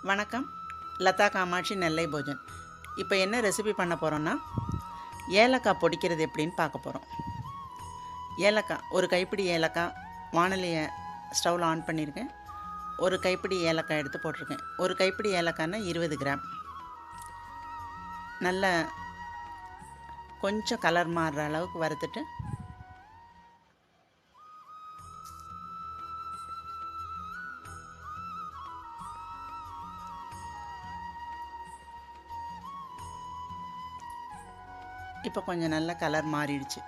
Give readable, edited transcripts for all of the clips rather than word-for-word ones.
வணக்கம். லதா காமாட்சி நெல்லை போஜன். இப்போ என்ன ரெசிபி பண்ண போகிறோன்னா, ஏலக்காய் பொடிக்கிறது எப்படின்னு பார்க்க போகிறோம். ஏலக்காய் ஒரு கைப்பிடி ஏலக்காய் வானலியை ஸ்டவ்வில் ஆன் பண்ணியிருக்கேன். ஒரு கைப்பிடி ஏலக்காய் எடுத்து போட்டிருக்கேன். ஒரு கைப்பிடி ஏலக்காய்னா 20 கிராம். நல்ல கொஞ்சம் கலர் மாறுற அளவுக்கு வறுத்துட்டு இப்போ கொஞ்சம் நல்ல கலர் மாறிடுச்சு.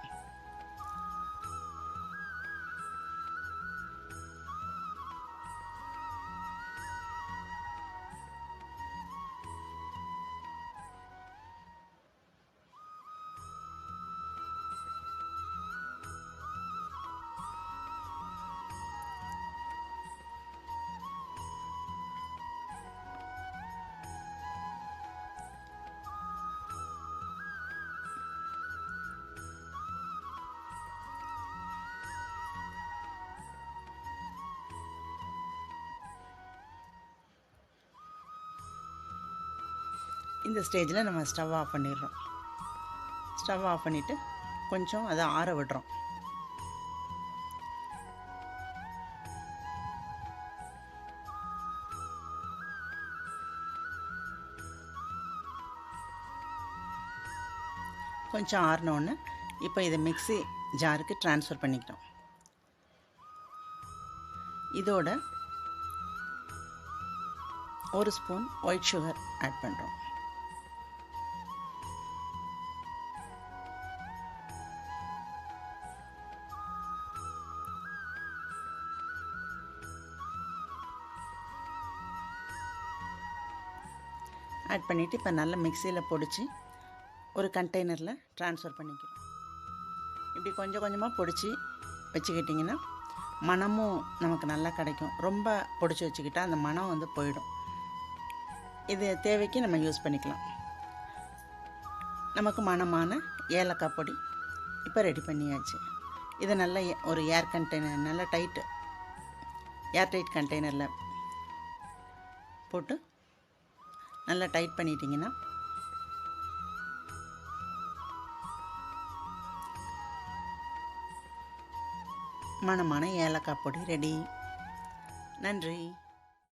இந்த ஸ்டேஜில் நம்ம ஸ்டவ் ஆஃப் பண்ணிடுறோம். ஸ்டவ் ஆஃப் பண்ணிவிட்டு கொஞ்சம் அதை ஆற விடுறோம். கொஞ்சம் ஆறினோன்னு இப்போ இதை மிக்ஸி ஜாருக்கு ட்ரான்ஸ்ஃபர் பண்ணிக்கிட்டோம். இதோட 1 ஸ்பூன் ஒயிட் சுகர் ஆட் பண்ணுறோம். ஆட் பண்ணிவிட்டு இப்போ நல்லா மிக்சியில் பொடிச்சு ஒரு கண்டெய்னரில் ட்ரான்ஸ்ஃபர் பண்ணிக்கிறோம். இப்படி கொஞ்சம் கொஞ்சமாக பொடிச்சு வச்சுக்கிட்டிங்கன்னா மணமும் நமக்கு நல்லா கிடைக்கும். ரொம்ப பொடிச்சு வச்சுக்கிட்டால் அந்த மணம் வந்து போயிடும். இது தேவைக்கு நம்ம யூஸ் பண்ணிக்கலாம். நமக்கு மணமான ஏலக்காய் பொடி இப்போ ரெடி பண்ணியாச்சு. இதை நல்லா ஒரு ஏர் கண்டெய்னர், நல்லா ஏர்டைட் கண்டெய்னரில் போட்டு நல்லா டைட் பண்ணிட்டீங்கன்னா மணமான ஏலக்காய் பொடி ரெடி. நன்றி.